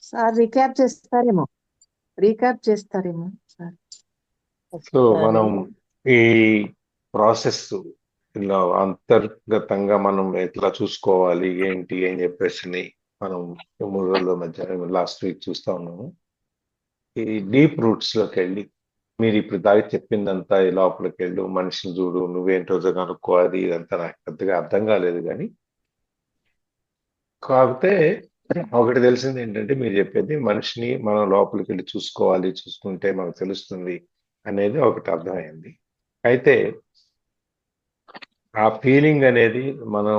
Sir recap చేస్తారేమో sir. So ఒకసారి మనం ఈ ప్రాసెస్ ఇలా అంతర్గతంగా మనం ఎట్లా చూసుకోవాలి ఏంటి అని చెప్పేసి మనం 3 రోజుల మధ్య లాస్ట్ వీక్ చూస్తా ఉన్నాము. ఈ డీప్ రూట్స్ లోకి వెళ్ళి మీరు ఇప్పుడు దాకా చెప్పిందంతా ఈ లోపలికి వెళ్ళు, మనిషిని చూడు, నువ్వేంటో కనుక్కో, అది ఇదంతా నాకు పెద్దగా అర్థం కాలేదు. కానీ కాకపోతే ఒకటి తెలిసింది ఏంటంటే, మీరు చెప్పేది మనిషిని మనం లోపలికి వెళ్ళి చూసుకోవాలి, చూసుకుంటే మనకు తెలుస్తుంది అనేది ఒకటి అర్థమైంది. అయితే ఆ ఫీలింగ్ అనేది మనం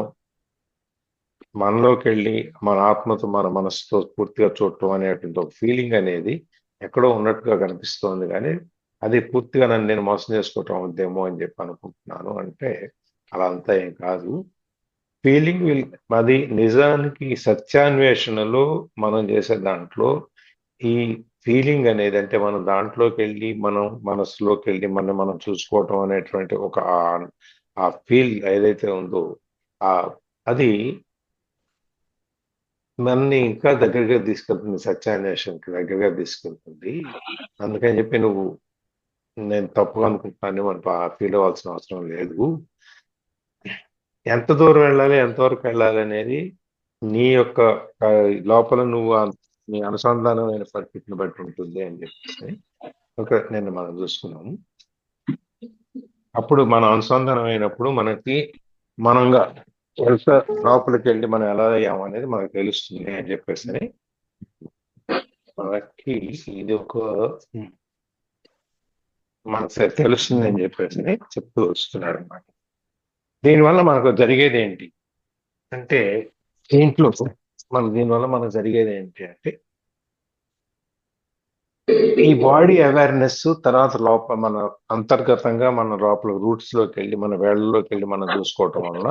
మనలోకి వెళ్ళి మన ఆత్మతో మన మనసుతో పూర్తిగా చూడటం అనేటువంటి ఒక ఫీలింగ్ అనేది ఎక్కడో ఉన్నట్టుగా కనిపిస్తోంది. కానీ అది పూర్తిగా నన్ను నేను మోసం చేసుకోవటం అవుద్దేమో అని చెప్పి అనుకుంటున్నాను. అంటే అలా అంతా ఏం కాదు. ఫీలింగ్ అది నిజానికి సత్యాన్వేషణలో మనం చేసే దాంట్లో ఈ ఫీలింగ్ అనేది, అంటే మనం దాంట్లోకి వెళ్ళి మనం మనసులోకి వెళ్ళి మనం చూసుకోవటం అనేటువంటి ఒక ఆ ఫీల్ ఏదైతే ఉందో ఆ అది నన్ను ఇంకా దగ్గరగా తీసుకెళ్తుంది, సత్యాన్వేషణకి దగ్గరగా తీసుకెళ్తుంది. అందుకని చెప్పి నువ్వు నేను తప్పుగా అనుకుంటున్నాను మనం ఫీల్ అవ్వాల్సిన అవసరం లేదు. ఎంత దూరం వెళ్ళాలి, ఎంతవరకు వెళ్ళాలి అనేది నీ యొక్క ఆ, లోపల నువ్వు నీ అనుసంధానమైన పరిస్థితిని బట్టి ఉంటుంది అని చెప్పేసి ఒక నేను మనం చూసుకున్నాము. అప్పుడు మన అనుసంధానం అయినప్పుడు మనకి మనంగా ఎంత లోపలికి వెళ్ళి మనం ఎలా అయ్యాము అనేది మనకు తెలుస్తుంది అని చెప్పేసి మనకి ఇది ఒక మనకు తెలుస్తుంది అని చెప్పేసి చెప్తూ వస్తున్నాడు అన్నమాట. దీనివల్ల మనకు జరిగేది ఏంటి అంటే, దీనివల్ల మనకు జరిగేది ఏంటి అంటే, ఈ బాడీ అవేర్నెస్ తర్వాత మన అంతర్గతంగా మన లోపల రూట్స్ లోకి వెళ్ళి మన వేళ్లలోకి వెళ్ళి మనం చూసుకోవటం వల్ల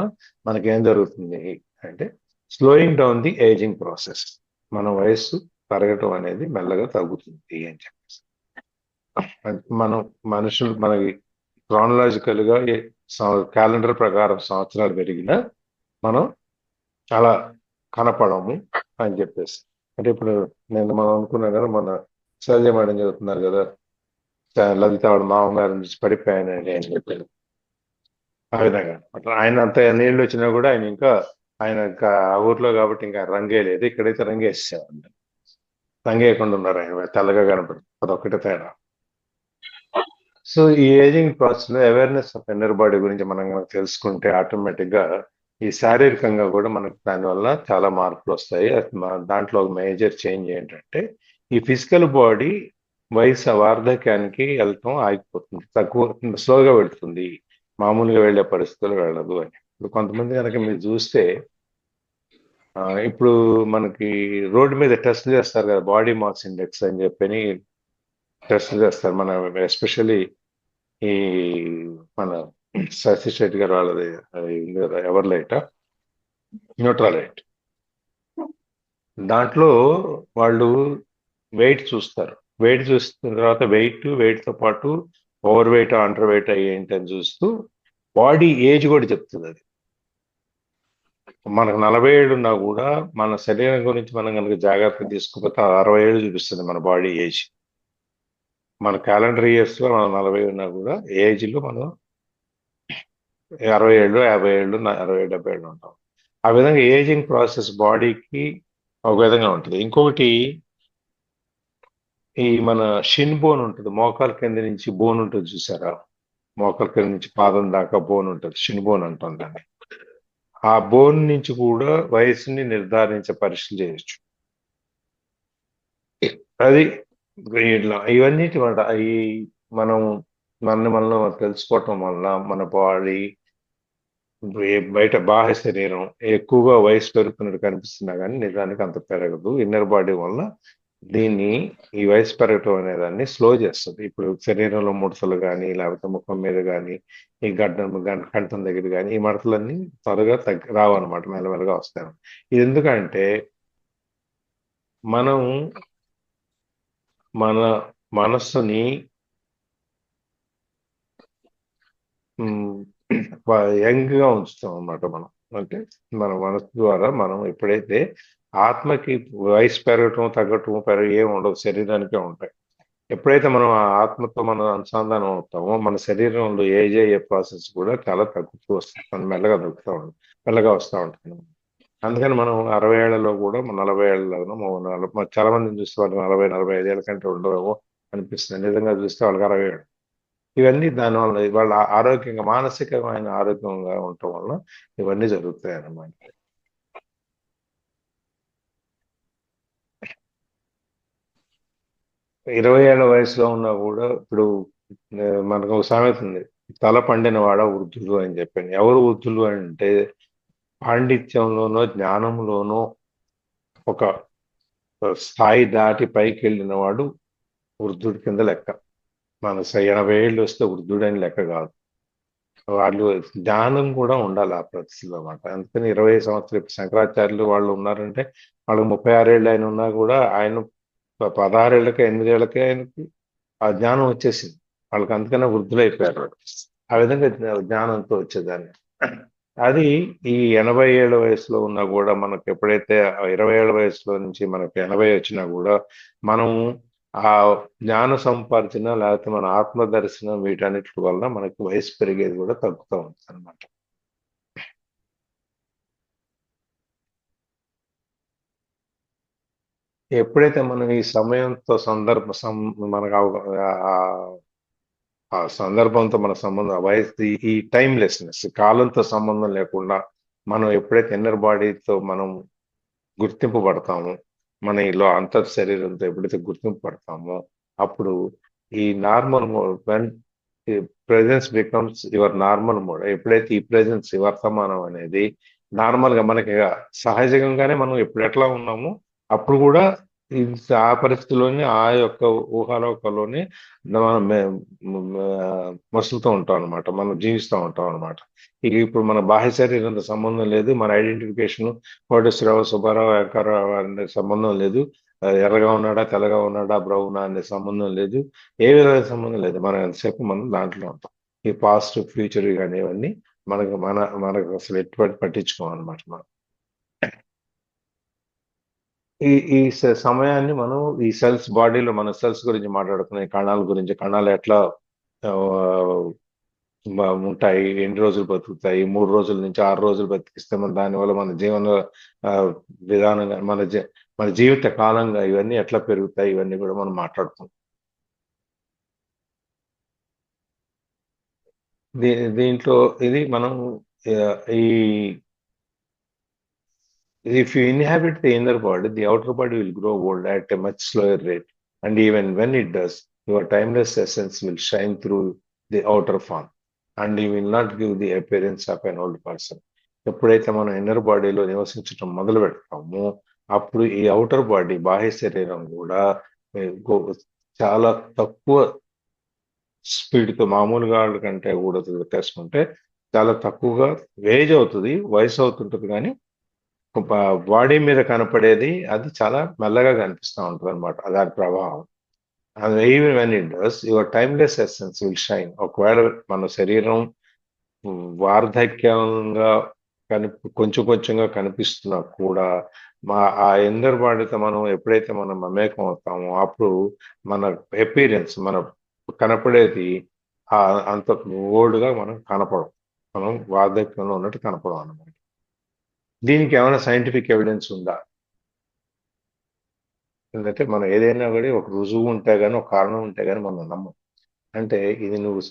మనకేం జరుగుతుంది అంటే, slowing down the ageing process. మన వయస్సు పెరగటం అనేది మెల్లగా తగ్గుతుంది అని చెప్పేసి మనం మనుషులు మనకి క్రానలాజికల్ గా క్యాలెండర్ ప్రకారం సంవత్సరాలు పెరిగినా మనం అలా కనపడము అని చెప్పేసి. అంటే ఇప్పుడు నేను మనం అనుకున్నాం కదా, మన శైలజ మేడం చదువుతున్నారు కదా, లలిత ఆవిడ మామగారి నుంచి పడిపోయానండి అని చెప్పారు. ఆ విధంగా అట్లా ఆయన అంత నీళ్ళు వచ్చినా కూడా ఆయన ఇంకా ఆ ఊర్లో కాబట్టి ఇంకా రంగే లేదు. ఇక్కడైతే రంగేసేవాళ్ళు, రంగేయకుండా ఉన్నారు. ఆయన తెల్లగా కనపడు, అదొక్కటే తేడా. సో ఈ ఏజింగ్ ప్రాసెస్ లో అవేర్నెస్ ఆఫ్ ఇన్నర్ బాడీ గురించి మనం కనుక తెలుసుకుంటే ఆటోమేటిక్ గా ఈ శారీరకంగా కూడా మనకు దానివల్ల చాలా మార్పులు వస్తాయి. దాంట్లో ఒక మేజర్ చేంజ్ ఏంటంటే, ఈ ఫిజికల్ బాడీ వయసు వార్ధక్యానికి వెళ్ళటం ఆగిపోతుంది, తక్కువ స్లోగా వెళ్తుంది, మామూలుగా వెళ్ళే పరిస్థితులు వెళ్ళదు అని. ఇప్పుడు కొంతమంది కనుక మీరు చూస్తే ఇప్పుడు మనకి రోడ్డు మీద టెస్ట్ చేస్తారు కదా, బాడీ మాస్ ఇండెక్స్ అని చెప్పని టెస్ట్ చేస్తారు. మన ఎస్పెషల్లీ ఈ మన శశి శెట్టి గారు వాళ్ళది ఎవరు లైట్ న్యూట్రలైట్, దాంట్లో వాళ్ళు వెయిట్ చూస్తారు. వెయిట్ చూసిన తర్వాత వెయిట్ తో పాటు ఓవర్ వెయిట్ అండర్ వెయిట్ ఏంటి అని చూస్తూ బాడీ ఏజ్ కూడా చెప్తుంది. అది మనకు 40 ఏళ్ళు ఉన్నా కూడా మన శరీరం గురించి మనం కనుక జాగ్రత్త తీసుకోకపోతే 60 ఏళ్ళు చూపిస్తుంది మన బాడీ ఏజ్. మన క్యాలెండర్ ఇయర్స్ లో మనం 40 ఉన్నా కూడా ఏజ్ లో మనం 60 ఏళ్ళు, 50 ఏళ్ళు, 60, 70 ఏళ్ళు ఉంటాం. ఆ విధంగా ఏజింగ్ ప్రాసెస్ బాడీకి ఒక విధంగా ఉంటుంది. ఇంకొకటి, ఈ మన షిన్ బోన్ ఉంటుంది, మోకాల కింద నుంచి బోన్ ఉంటుంది చూసారా, మోకాల కింద నుంచి పాదం దాకా బోన్ ఉంటుంది, షిన్ బోన్ అంటాం దాన్ని. ఆ బోన్ నుంచి కూడా వయసుని నిర్ధారించే పరీక్షలు చేయొచ్చు. అది ఇట్లా ఇవన్నిటి మాట ఈ మనం మనం తెలుసుకోవటం వల్ల మన బాడీ బయట బాహ్య శరీరం ఎక్కువగా వయసు పెరుగుతున్నట్టు కనిపిస్తున్నా కానీ నిజానికి అంత పెరగదు. ఇన్నర్ బాడీ వల్ల ఈ వయసు పెరగటం అనేదాన్ని స్లో చేస్తుంది. ఇప్పుడు శరీరంలో ముడతలు కానీ, లేకపోతే ముఖం మీద కానీ, ఈ కంఠం దగ్గర కానీ ఈ మడతలన్నీ త్వరగా రావు అనమాట, మెల్లమెల్లగా వస్తాయి. ఇది ఎందుకంటే మనం మన మనస్సుని యంగ్ గా ఉంచుతాం అన్నమాట మనం. అంటే మన మనసు ద్వారా మనం ఎప్పుడైతే ఆత్మకి వయసు పెరగటం తగ్గటం ఏమి ఉండదు, శరీరానికే ఉంటాయి. ఎప్పుడైతే మనం ఆ ఆత్మతో మనం అనుసంధానం అవుతామో మన శరీరంలో ఏజ్ అయ్యే ప్రాసెస్ కూడా చాలా తగ్గుతూ వస్తుంది, మనం మెల్లగా తగ్గుతూ ఉంటుంది, మెల్లగా వస్తూ ఉంటుంది. అందుకని మనం 60 ఏళ్లలో కూడా 40 ఏళ్లలోనూ చాలా మందిని చూస్తే వాళ్ళు 40 45 ఏళ్ళ కంటే ఉండవేమో అనిపిస్తుంది. నిజంగా చూస్తే వాళ్ళకి 60 ఏళ్ళు. ఇవన్నీ దానివల్ల వాళ్ళ ఆరోగ్యంగా మానసికమైన ఆరోగ్యంగా ఉండటం వల్ల ఇవన్నీ జరుగుతాయి అన్నమాట. 20 ఏళ్ల వయసులో ఉన్నా కూడా ఇప్పుడు మనకు ఒక సామెత ఉంది, తల పండిన వాడ వృద్ధులు అని చెప్పాను. ఎవరు వృద్ధులు అంటే పాండిత్యంలోనో జ్ఞానంలోనో ఒక స్థాయి దాటి పైకి వెళ్ళిన వాడు వృద్ధుడి కింద లెక్క. మన 80 ఏళ్ళు వస్తే వృద్ధుడని లెక్క కాదు. వాళ్ళు జ్ఞానం కూడా ఉండాలి ఆ పరిస్థితిలో అన్నమాట. అందుకని 20 సంవత్సరాలు ఇప్పుడు శంకరాచార్యులు వాళ్ళు ఉన్నారంటే వాళ్ళకి 36 ఏళ్ళు ఆయన ఉన్నా కూడా ఆయన 16 ఏళ్ళకే 8 ఏళ్ళకే ఆయనకి ఆ జ్ఞానం వచ్చేసింది. వాళ్ళకి అందుకనే వృద్ధులైపోయారు వాళ్ళు. ఆ విధంగా జ్ఞానంతో వచ్చేదాన్ని. అది ఈ 80 ఏళ్ల వయసులో ఉన్నా కూడా మనకు ఎప్పుడైతే ఆ 20 ఏళ్ల వయసులో నుంచి మనకు 80 వచ్చినా కూడా మనం ఆ జ్ఞాన సంపార్జన లేకపోతే మన ఆత్మ దర్శనం వీటన్నిటి వల్ల మనకి వయసు పెరిగేది కూడా తగ్గుతూ ఉంటుంది అనమాట. ఎప్పుడైతే మనం ఈ సమయంతో మనకు ఆ సందర్భంతో మన సంబంధం, ఆ వయసు, ఈ టైమ్లెస్నెస్, కాలంతో సంబంధం లేకుండా మనం ఎప్పుడైతే ఇన్నర్ బాడీతో మనం గుర్తింపు పడతామో, మన ఈలో అంతర్ శరీరంతో ఎప్పుడైతే గుర్తింపు పడతామో అప్పుడు ఈ normal mode when presence becomes your normal mode. ఎప్పుడైతే ఈ ప్రెజెన్స్ ఈ వర్తమానం అనేది నార్మల్ గా మనకి సహజంగానే మనం ఎప్పుడు ఎట్లా ఉన్నామో అప్పుడు కూడా ఈ ఆ పరిస్థితిలోనే ఆ యొక్క ఊహాలోకంలోనే మనం మసులుతూ ఉంటాం అనమాట, మనం జీవిస్తూ ఉంటాం అనమాట. ఇక ఇప్పుడు మన బాహ్య శరీరంతో సంబంధం లేదు, మన ఐడెంటిఫికేషన్ కోటేశ్వరరావు, సుబ్బారావు, వెంకటరావు అనే సంబంధం లేదు, ఎర్రగా ఉన్నాడా తెల్లగా ఉన్నాడా బ్రౌనా అనే సంబంధం లేదు, ఏ విధమైన సంబంధం లేదు. మనం ఎంతసేపు మనం దాంట్లో ఉంటాం. ఈ పాస్ట్ ఫ్యూచర్ కానీ ఇవన్నీ మనకు అసలు ఎటువంటి పట్టించుకోమన్నమాట మనం. ఈ సమయాన్ని మనం ఈ సెల్స్ బాడీలో మన సెల్స్ గురించి మాట్లాడుతున్నాం, ఈ కణాల గురించి, కణాలు ఎట్లా ఆ, ఉంటాయి, ఎన్ని రోజులు బతుకుతాయి, 3 రోజుల నుంచి 6 రోజులు బతికిస్తే మన దానివల్ల మన జీవన ఆ, విధానంగా మన జీవిత కాలంగా ఇవన్నీ ఎట్లా పెరుగుతాయి, ఇవన్నీ కూడా మనం మాట్లాడుకుంటాం. దీంట్లో ఇది మనం ఈ if you inhabit the inner body, the outer body will grow old at a much slower rate. And even when it does, your timeless essence will shine through the outer form. And you will not give the appearance of an old person. ఎప్పుడైతే మనం inner బాడీలో నివసించడం మొదలు పెడతామో అప్పుడు ఈ outer body బాహ్య శరీరం కూడా చాలా తక్కువ స్పీడ్తో మామూలుగా వాళ్ళ కంటే కూడా చేసుకుంటే చాలా తక్కువగా ఏజ్ అవుతుంది, వయసు అవుతుంటుంది, కానీ బాడీ మీద కనపడేది అది చాలా మెల్లగా కనిపిస్తూ ఉంటుంది అనమాట, దాని ప్రభావం. అది even when it does your timeless essence will shine. ఒకవేళ మన శరీరం వార్ధక్యంగా కొంచెం కొంచెంగా కనిపిస్తున్నా కూడా ఆ ఎందర్ బాడీతో మనం ఎప్పుడైతే మనం మమేకం అవుతామో అప్పుడు మన అపీరెన్స్, మన కనపడేది అంత ఓల్డ్గా మనం కనపడం, మనం వార్ధక్యంలో ఉన్నట్టు కనపడం అన్నమాట. దీనికి ఏమైనా సైంటిఫిక్ ఎవిడెన్స్ ఉందా? ఎందుకంటే మనం ఏదైనా కూడా ఒక రుజువు ఉంటే గానీ, ఒక కారణం ఉంటే గానీ మనం నమ్మం. అంటే ఇది నువ్వు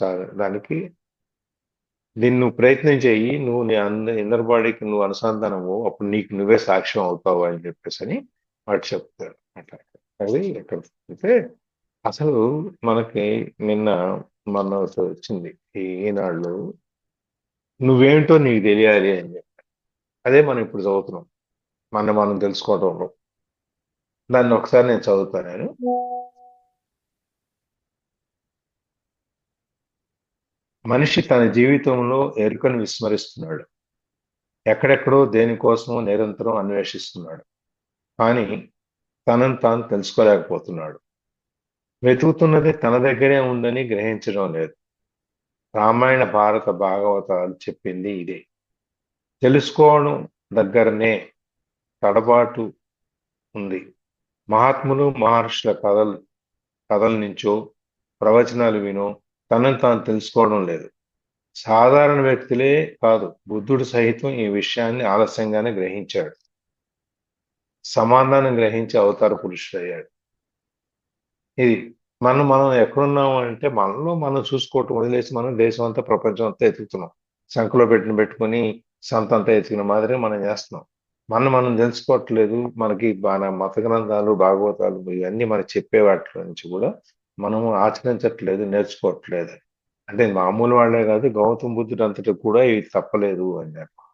దానికి దీన్ని నువ్వు ప్రయత్నం చెయ్యి, నువ్వు నీ ఇన్నర్ బాడీకి నువ్వు అనుసంధానము, అప్పుడు నీకు నువ్వే సాక్ష్యం అవుతావు అని చెప్పేసి అని వాడు చెప్తాడు అట్లా. అది ఎక్కడ అంటే అసలు మనకి నిన్న మన వచ్చింది ఈనాళ్ళు, నువ్వేంటో నీకు తెలియాలి అని చెప్పి. అదే మనం ఇప్పుడు చదువుతున్నాం, మనం తెలుసుకోవడంలో. దాన్ని ఒకసారి నేను చదువుతాను నేను. మనిషి తన జీవితంలో ఎరుకను విస్మరిస్తున్నాడు, ఎక్కడెక్కడో దేనికోసమో నిరంతరం అన్వేషిస్తున్నాడు, కానీ తనను తాను తెలుసుకోలేకపోతున్నాడు. వెతుకుతున్నది తన దగ్గరే ఉందని గ్రహించడం లేదు. రామాయణ భారత భాగవతాలు చెప్పింది ఇదే. తెలుసుకోవడం దగ్గరనే తడబాటు ఉంది. మహాత్ములు మహర్షుల కథల నుంచో ప్రవచనాలు వినో తనను తాను తెలుసుకోవడం లేదు. సాధారణ వ్యక్తులే కాదు, బుద్ధుడు సహితం ఈ విషయాన్ని ఆలస్యంగానే గ్రహించాడు. సమాధానం గ్రహించి అవతార పురుషుడయ్యాడు. ఇది మనం ఎక్కడున్నాము అంటే మనలో మనం చూసుకోవటం వదిలేసి మనం దేశం అంతా ప్రపంచం అంతా ఎతుకుతున్నాం. సంఖలో పెట్టుకొని సంతంతా ఎతికిన మాదిరి మనం చేస్తున్నాం. మనం తెలుసుకోవట్లేదు. మనకి మన మత గ్రంథాలు భాగవతాలు ఇవన్నీ మనకి చెప్పే వాటి నుంచి కూడా మనము ఆచరించట్లేదు, నేర్చుకోవట్లేదు. అంటే మామూలు వాళ్ళే కాదు, గౌతమ బుద్ధుడు అంతటి కూడా ఇవి తప్పలేదు అని.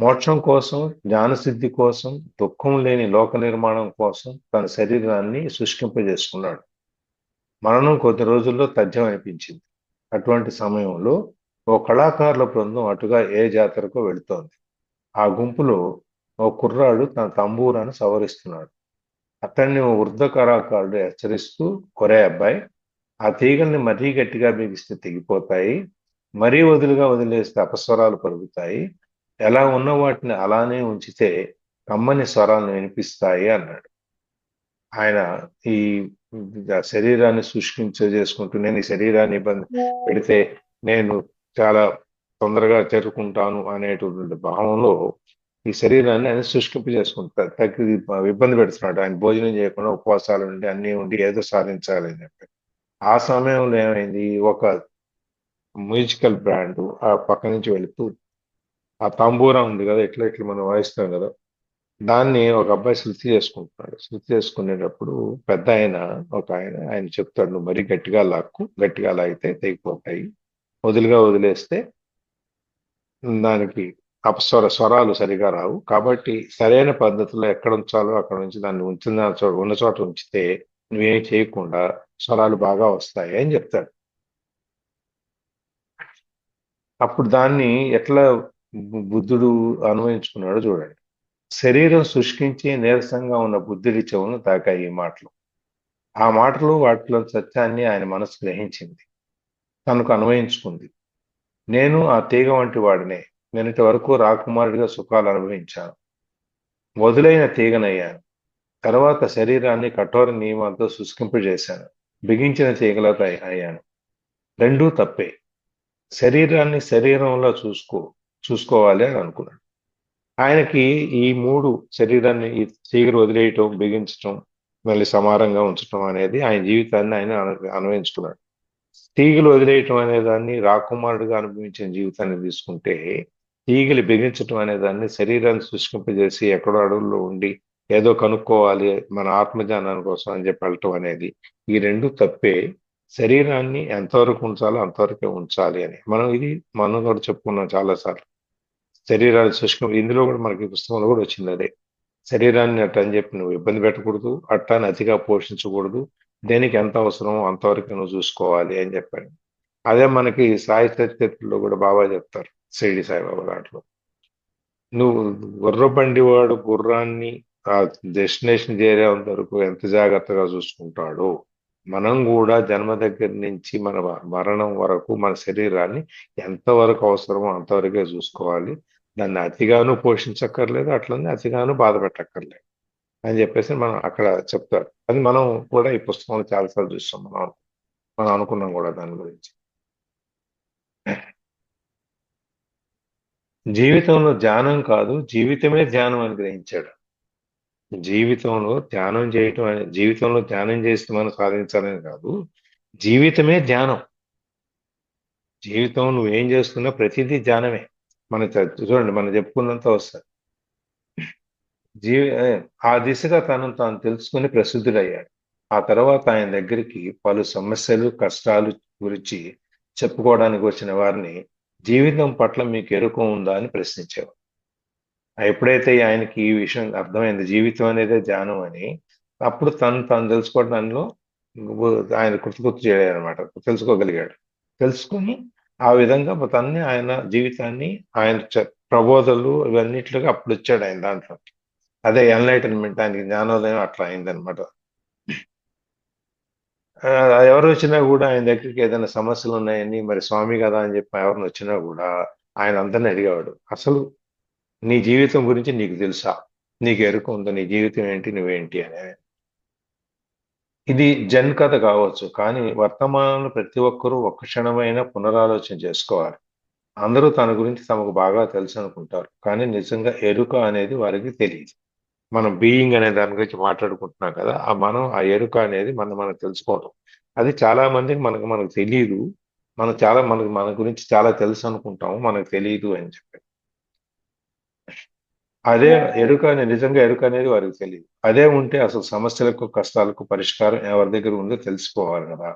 మోక్షం కోసం, జ్ఞానసిద్ధి కోసం, దుఃఖం లేని లోక నిర్మాణం కోసం తన శరీరాన్ని శుష్కింపజేసుకున్నాడు. మరణం కొద్ది రోజుల్లో తథ్యం అనిపించింది. అటువంటి సమయంలో ఓ కళాకారుల బృందం అటుగా ఏ జాతరకో వెళుతోంది. ఆ గుంపులో ఓ కుర్రాడు తన తంబూరాన్ని సవరిస్తున్నాడు. అతన్ని ఓ వృద్ధ కళాకారుడు హెచ్చరిస్తూ, "ఒరే అబ్బాయి, ఆ తీగల్ని మరీ గట్టిగా బిగిస్తే తెగిపోతాయి. మరీ వదిలేస్తే అపస్వరాలు పలుకుతాయి. ఎలా ఉన్న వాటిని అలానే ఉంచితే కమ్మని స్వరాలను వినిపిస్తాయి" అన్నాడు. ఆయన ఈ శరీరాన్ని చేసుకుంటూ, నేను ఈ శరీరాన్ని ఇబ్బంది పెడితే నేను చాలా తొందరగా చేరుకుంటాను అనేటువంటి భావంలో ఈ శరీరాన్ని ఆయన చేసుకుంటాడు. ఇబ్బంది పెడుతున్నాడు. ఆయన భోజనం చేయకుండా ఉపవాసాలు ఉండి అన్నీ ఉండి ఏదో సాధించాలి అని చెప్పి. ఆ సమయంలో ఏమైంది, ఒక మ్యూజికల్ బ్రాండ్ ఆ పక్క నుంచి వెళుతూ ఆ తంబూరా ఉంది కదా, ఇట్లా ఇట్లా మనం వాయిస్తాం కదా, దాన్ని ఒక అబ్బాయి శృతి చేసుకుంటున్నాడు. శృతి చేసుకునేటప్పుడు పెద్ద ఆయన, ఒక ఆయన చెప్తాడు, "నువ్వు మరీ గట్టిగా లాక్కు, గట్టిగా లాగితే తెగిపోతాయి. వదిలేస్తే దానికి స్వరాలు సరిగా రావు. కాబట్టి సరైన పద్ధతిలో ఎక్కడ ఉంచాలో అక్కడ నుంచి దాన్ని ఉన్న చోట ఉంచితే నువ్వేం చేయకుండా స్వరాలు బాగా వస్తాయి" అని చెప్తాడు. అప్పుడు దాన్ని ఎట్లా బుద్ధుడు అన్వయించుకున్నాడో చూడండి. శరీరం శుష్కించి నీరసంగా ఉన్న బుద్ధుడి చెవులను తాకాయి ఈ మాటలు. ఆ మాటలు వాటిలో సత్యాన్ని ఆయన మనసు గ్రహించింది, తనకు అన్వయించుకుంది. నేను ఆ తీగ వంటి వాడినే. నిన్నటి వరకు రాకుమారుడిగా సుఖాలు అనుభవించాను. వదులైన తీగనయ్యాను. తర్వాత శరీరాన్ని కఠోర నియమాలతో శుష్కింపజేశాను. బిగించిన తీగలతో అయ్యాను. రెండూ తప్పే. శరీరాన్ని శరీరంలో చూసుకోవాలి అని అనుకున్నాడు. ఆయనకి ఈ మూడు, శరీరాన్ని ఈ తీగలు వదిలేయటం, బిగించటం, మళ్ళీ సమానంగా ఉంచటం అనేది ఆయన జీవితాన్ని ఆయన అన్వయించుకున్నాడు. తీగలు వదిలేయటం అనే దాన్ని రాకుమారుడిగా అనుభవించిన జీవితాన్ని తీసుకుంటే, తీగలు బిగించటం అనే దాన్ని శరీరాన్ని శుష్కింపజేసి ఎక్కడో అడవుల్లో ఉండి ఏదో కనుక్కోవాలి మన ఆత్మజ్ఞానం కోసం అని చెప్పి వెళ్ళటం అనేది, ఈ రెండు తప్పే. శరీరాన్ని ఎంతవరకు ఉంచాలో అంతవరకే ఉంచాలి అని మనం కూడా చెప్పుకున్నాం చాలాసార్లు. శరీరాన్ని ఇందులో కూడా మనకి పుస్తకంలో కూడా వచ్చింది అదే. శరీరాన్ని అట్ట అని చెప్పి నువ్వు ఇబ్బంది పెట్టకూడదు, అట్టాన్ని అతిగా పోషించకూడదు, దేనికి ఎంత అవసరమో అంతవరకు నువ్వు చూసుకోవాలి అని చెప్పాడు. అదే మనకి సాయి చరిత్రలో కూడా బాబా చెప్తారు, షిరిడి సాయిబాబా దాంట్లో, నువ్వు గుర్రబండి వాడు గుర్రాన్ని ఆ డెస్టినేషన్ చేరేంత వరకు ఎంత జాగ్రత్తగా చూసుకుంటాడో, మనం కూడా జన్మ దగ్గర నుంచి మన మరణం వరకు మన శరీరాన్ని ఎంతవరకు అవసరమో అంతవరకే చూసుకోవాలి. దాన్ని అతిగాను పోషించక్కర్లేదు, అట్లనే అతిగాను బాధ పెట్టక్కర్లేదు అని చెప్పేసి మనం అక్కడ చెప్తారు. అది మనం కూడా ఈ పుస్తకంలో చాలాసార్లు చూస్తాం. మనం అనుకున్నాం కూడా దాని గురించి. జీవితంలో ధ్యానం కాదు, జీవితమే ధ్యానం అని గ్రహించాడు. జీవితంలో ధ్యానం చేసి మనం సాధించాలని కాదు, జీవితమే ధ్యానం. జీవితం నువ్వేం చేస్తున్నా ప్రతిదీ ధ్యానమే. చూడండి, మనం చెప్పుకున్నంత వస్తుంది. ఆ దిశగా తనను తాను తెలుసుకుని ప్రసిద్ధుడయ్యాడు. ఆ తర్వాత ఆయన దగ్గరికి పలు సమస్యలు, కష్టాలు గురించి చెప్పుకోవడానికి వచ్చిన వారిని జీవితం పట్ల మీకు ఎరుక ఉందా అని ప్రశ్నించేవారు. ఎప్పుడైతే ఆయనకి ఈ విషయం అర్థమైంది, జీవితం అనేదే ధ్యానం అని, అప్పుడు తను తెలుసుకోవడంలో ఆయన గుర్తు చేయలేదు అనమాట. తెలుసుకోగలిగాడు. తెలుసుకుని ఆ విధంగా ఆయన జీవితాన్ని, ఆయన ప్రబోధలు ఇవన్నిట్లుగా అప్పుడు వచ్చాడు ఆయన దాంట్లో. అదే ఎన్లైటన్మెంట్, ఆయనకి జ్ఞానోదయం అట్లా అయిందనమాట. ఎవరు వచ్చినా కూడా ఆయన దగ్గరికి ఏదైనా సమస్యలు ఉన్నాయని, మరి స్వామి కదా అని చెప్పి ఎవరిని వచ్చినా కూడా ఆయన అందరిని అడిగేవాడు, అసలు నీ జీవితం గురించి నీకు తెలుసా, నీకు ఎరుక ఉందా, నీ జీవితం ఏంటి, నువ్వేంటి అనేది. ఇది జన్ కథ కావచ్చు, కానీ వర్తమానంలో ప్రతి ఒక్కరూ ఒక్క క్షణమైనా పునరాలోచన చేసుకోవాలి. అందరూ తన గురించి తమకు బాగా తెలుసు అనుకుంటారు, కానీ నిజంగా ఎరుక అనేది వారికి తెలియదు. మనం బీయింగ్ అనే దాని గురించి మాట్లాడుకుంటున్నాం కదా, ఆ మనం ఆ ఎరుక అనేది మనం తెలుసుకోవడం, అది చాలా మందికి మనకు తెలియదు. మనకు మన గురించి చాలా తెలుసు అనుకుంటాము, మనకు తెలియదు అని చెప్పి. అదే నిజంగా ఎరుక అనేది వారికి తెలియదు. అదే ఉంటే అసలు సమస్యలకు కష్టాలకు పరిష్కారం ఎవరి దగ్గర ఉందో తెలిసిపోవాలి కదా.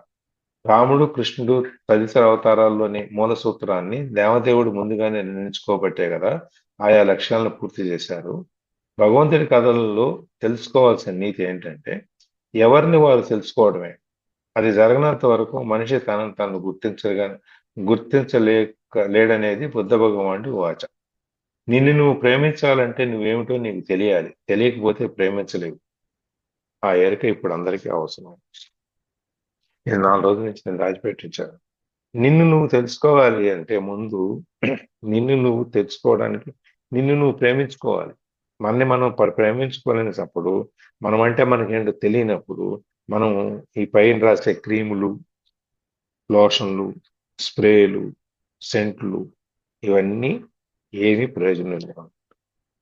రాముడు, కృష్ణుడు తదితర అవతారాల్లోని మూల సూత్రాన్ని దేవదేవుడు ముందుగానే నిర్ణయించుకోబట్టే కదా ఆయా లక్ష్యాలను పూర్తి చేశారు. భగవంతుడి కథలలో తెలుసుకోవాల్సిన నీతి ఏంటంటే, ఎవరిని వారు తెలుసుకోవడమే. అది జరగనంత వరకు మనిషి తనను తను లేడనేది బుద్ధ భగవానుడి వాచ. నిన్ను నువ్వు ప్రేమించాలంటే నువ్వేమిటో నీకు తెలియాలి, తెలియకపోతే ప్రేమించలేవు. ఆ ఎరుక ఇప్పుడు అందరికీ అవసరం. ఇది 4 రోజుల నుంచి నేను దాచిపెట్టించాను. నిన్ను నువ్వు తెలుసుకోవాలి అంటే ముందు నిన్ను నువ్వు తెలుసుకోవడానికి నిన్ను నువ్వు ప్రేమించుకోవాలి. మనని మనం ప్రేమించుకోలేనప్పుడు, మనం అంటే మనకేంటో తెలియనప్పుడు, మనం ఈ పైన రాసే క్రీములు, లోషన్లు, స్ప్రేలు, సెంట్లు, ఇవన్నీ ఏమీ ప్రయోజనం లేవు.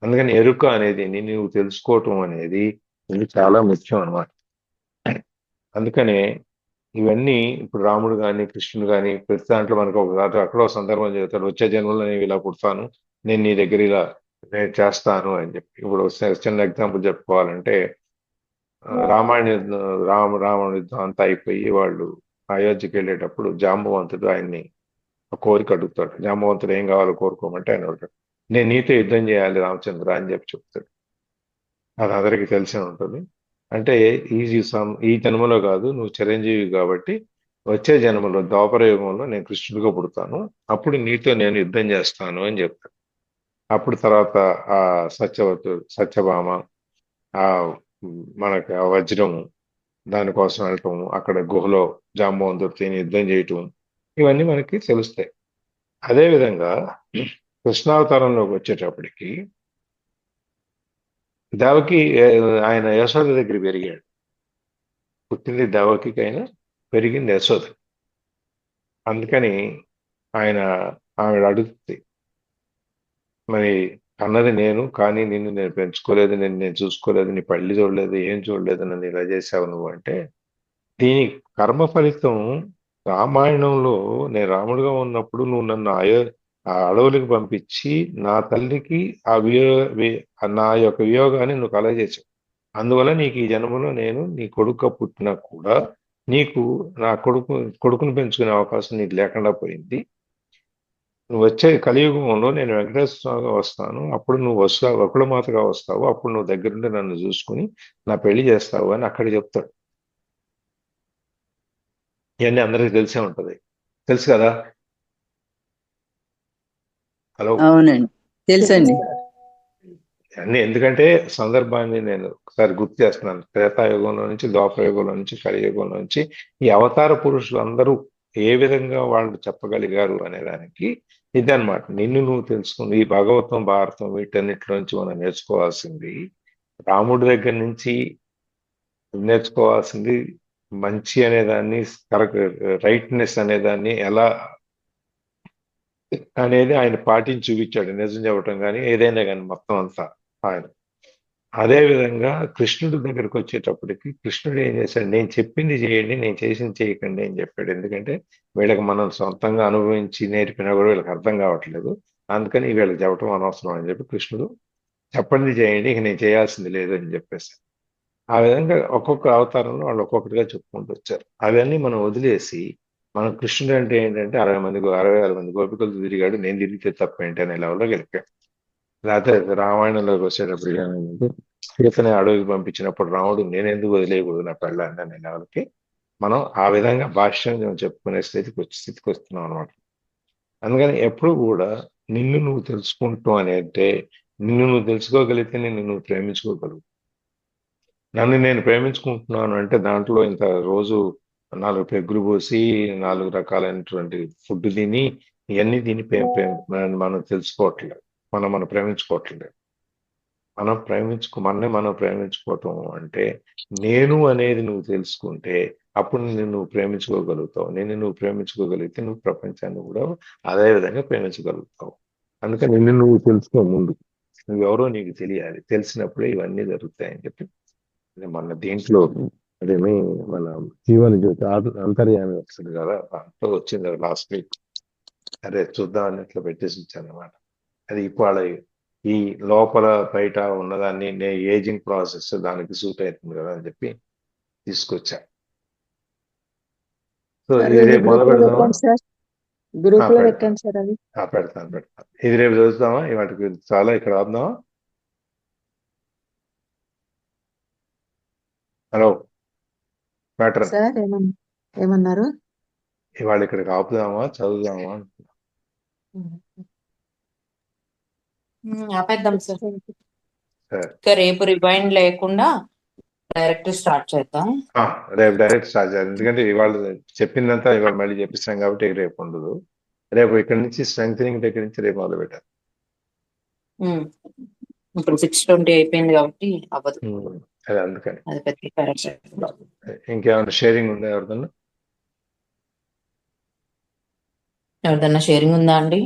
అందుకని ఎరుక అనేది నువ్వు తెలుసుకోవటం అనేది ఇది చాలా ముఖ్యం అన్నమాట. అందుకనే ఇవన్నీ ఇప్పుడు రాముడు గాని, కృష్ణుడు గాని ప్రతి దాంట్లో మనకు అక్కడో సందర్భం చెబుతాడు, వచ్చే జన్మలో నేను ఇలా పుడతాను, నేను నీ దగ్గర ఇలా నేను చేస్తాను అని చెప్పి. ఇప్పుడు చిన్న ఎగ్జాంపుల్ చెప్పుకోవాలంటే, రామాయణ యుద్ధం, రావణ యుద్ధం అంతా అయిపోయి వాళ్ళు అయోధ్యకి వెళ్ళేటప్పుడు జాంబవంతుడు ఆయన్ని ఒక కోరిక అడుగుతాడు. జాంబవంతుడు ఏం కావాలో కోరుకోమంటే ఆయన అడుగుతాడు, నేను నీతో యుద్ధం చేయాలి రామచంద్ర అని చెప్పి చెప్తాడు. అది అందరికీ తెలిసే ఉంటుంది. అంటే ఈ జన్మలో కాదు, నువ్వు చిరంజీవి కాబట్టి వచ్చే జన్మలో ద్వాపర యుగంలో నేను కృష్ణుడిగా పుడతాను, అప్పుడు నీతో నేను యుద్ధం చేస్తాను అని చెప్తాడు. అప్పుడు తర్వాత ఆ సత్యభామ, ఆ మనకి ఆ వజ్రం దానికోసం వెళ్ళటం, అక్కడ గుహలో జాంబవంతుడితో యుద్ధం చేయటం, ఇవన్నీ మనకి తెలుస్తాయి. అదేవిధంగా కృష్ణావతారంలోకి వచ్చేటప్పటికి దేవకి ఆయన యశోద దగ్గర పెరిగాడు. పుట్టింది దేవకికి, అయినా పెరిగింది యశోద. అందుకని ఆయన ఆవిడ అడుగుతుంది, మరి అన్నది నేను, కానీ నిన్ను నేను పెంచుకోలేదు, నేను చూసుకోలేదు, నీ పళ్ళి చూడలేదు, ఏం చూడలేదు, నన్ను ఇలా చేసావు నువ్వు అంటే, దీని కర్మ ఫలితం రామాయణంలో నేను రాముడిగా ఉన్నప్పుడు నువ్వు నన్ను ఆ అడవులకు పంపించి నా తల్లికి నా యొక్క వియోగాన్ని నువ్వు కలగజేసావు. అందువల్ల నీకు ఈ జన్మలో నేను నీ కొడుకు పుట్టినా కూడా నీకు నా కొడుకును పెంచుకునే అవకాశం నీకు లేకుండా పోయింది. నువ్వు వచ్చే కలియుగంలో నేను వెంకటేశ్వర స్వామిగా వస్తాను, అప్పుడు నువ్వు వస్తావు, వకుళమాతగా వస్తావు, అప్పుడు నువ్వు దగ్గరుండి నన్ను చూసుకుని నా పెళ్లి చేస్తావు అని అక్కడ చెప్తాడు. ఇవన్నీ అందరికీ తెలిసే ఉంటది, తెలుసు కదా. హలో. అవునండి, తెలుసండి. అన్ని ఎందుకంటే సందర్భాన్ని నేను ఒకసారి గుర్తు చేస్తున్నాను. త్రేతాయుగంలో నుంచి, ద్వాపరయుగంలో నుంచి, కలియుగంలో నుంచి ఈ అవతార పురుషులు అందరూ ఏ విధంగా వాళ్ళు చెప్పగలిగారు అనే దానికి ఇదన్నమాట. నిన్ను నువ్వు తెలుసుకుని ఈ భాగవతం, భారతం వీటన్నిటిలో నుంచి మనం నేర్చుకోవాల్సింది, రాముడి దగ్గర నుంచి నేర్చుకోవాల్సింది మంచి అనేదాన్ని, కరెక్ట్ రైట్నెస్ అనేదాన్ని ఎలా అనేది ఆయన పాటించి చూపించాడు. నిజం చెప్పటం కానీ ఏదైనా కానీ మొత్తం అంతా ఆయన. అదే విధంగా కృష్ణుడి దగ్గరికి వచ్చేటప్పటికి కృష్ణుడు ఏం చేశాడు, నేను చెప్పింది చేయండి, నేను చేసింది చేయకండి అని చెప్పాడు. ఎందుకంటే వీళ్ళకి మనం సొంతంగా అనుభవించి నేర్పినా కూడా వీళ్ళకి అర్థం కావట్లేదు, అందుకని వీళ్ళకి చెప్పడం అనవసరం అని చెప్పి కృష్ణుడు చెప్పండి చేయండి, ఇక నేను చేయాల్సింది లేదు అని చెప్పేసి. ఆ విధంగా ఒక్కొక్క అవతారంలో వాళ్ళు ఒక్కొక్కటిగా చెప్పుకుంటూ వచ్చారు. అవన్నీ మనం వదిలేసి, మనం కృష్ణుడు అంటే ఏంటంటే 60,000 మంది గోపికలతో తిరిగాడు, నేను తిరిగితే తప్పేంటి అనే లెవెల్లోకి వెళ్ళిపోయాం. లేకపోతే రామాయణంలోకి వచ్చేటప్పుడు ఏమైందంటే, సీతని అడవికి పంపించినప్పుడు రాముడు నేను ఎందుకు వదిలేయకూడదు నా పెళ్ళాన్ని అనే లెవెల్కి మనం ఆ విధంగా భాష్యం చెప్పుకునే స్థితికి వస్తున్నాం అనమాట. అందుకని ఎప్పుడు కూడా నిన్ను నువ్వు తెలుసుకుంటాం అని అంటే, నిన్ను నువ్వు తెలుసుకోగలిగితే నిన్ను నువ్వు ప్రేమించుకోగలుగు. నన్ను నేను ప్రేమించుకుంటున్నాను అంటే దాంట్లో ఇంత రోజు 4 పెగ్గులు పోసి 4 రకాలైనటువంటి ఫుడ్ తిని ఇవన్నీ దీన్ని మనం తెలుసుకోవట్లేదు. మనం ప్రేమించుకోవట్లేదు. మనం ప్రేమించుకోవటం అంటే నేను అనేది నువ్వు తెలుసుకుంటే అప్పుడు నువ్వు ప్రేమించుకోగలుగుతావు. నువ్వు ప్రేమించుకోగలిగితే నువ్వు ప్రపంచాన్ని కూడా అదే విధంగా ప్రేమించగలుగుతావు. అందుకని నువ్వు తెలుసుకో ముందు. నువ్వెవరో నీకు తెలియాలి. తెలిసినప్పుడే ఇవన్నీ జరుగుతాయని చెప్పి మన దీంట్లో అదేమి మన జీవన జ్యోతి అంతర్యామి వస్తుంది కదా, దాంట్లో వచ్చింది లాస్ట్ వీక్. అరే చూద్దాం అన్నట్లు పెట్టేసి ఇచ్చాను అనమాట. అది ఇవాళ ఈ లోపల బయట ఉన్నదాన్ని ఏజింగ్ ప్రాసెస్ దానికి సూట్ అవుతుంది కదా అని చెప్పి తీసుకొచ్చా. సో సార్ ఇది ఇది రేపు మొదలు గ్రూప్ లో పెడదామా? పెట్టండి సార్. గ్రూప్ లో పెడతాను. పెట్టండి సార్ అది. పెడతాను. ఇది రేపు చదువుతామా? వాటికి చాలా ఇక్కడ ఆపుదామా? హలో మ్యాటర్, సార్ ఏమన్నారు? ఇవాళ ఇక్కడికి ఆపుదామా చదువుదామా? ఆపేద్దాం సార్. సరే, ఇంకా రేపు రివైండ్ లేకుండా డైరెక్ట్ స్టార్ట్ చేద్దాం. రేపు డైరెక్ట్ స్టార్ట్ చేయాలి. ఎందుకంటే ఇవాళ చెప్పిందంతా ఇవాళ మళ్ళీ చెప్పిస్తాం కాబట్టి రేపు ఉండదు. రేపు ఇక్కడ నుంచి స్ట్రెంగ్ దగ్గర నుంచి రేపు మొదలు పెట్టాలి. ఇప్పుడు 6:20 అయిపోయింది కాబట్టి అవ్వదు. అదే అందుకని. అది పెద్ద కరెక్ట్. ఇంకేమైనా షేరింగ్ ఉందా ఎవరిదన్నా? ఎవరిదన్నా షేరింగ్ ఉందా అండి?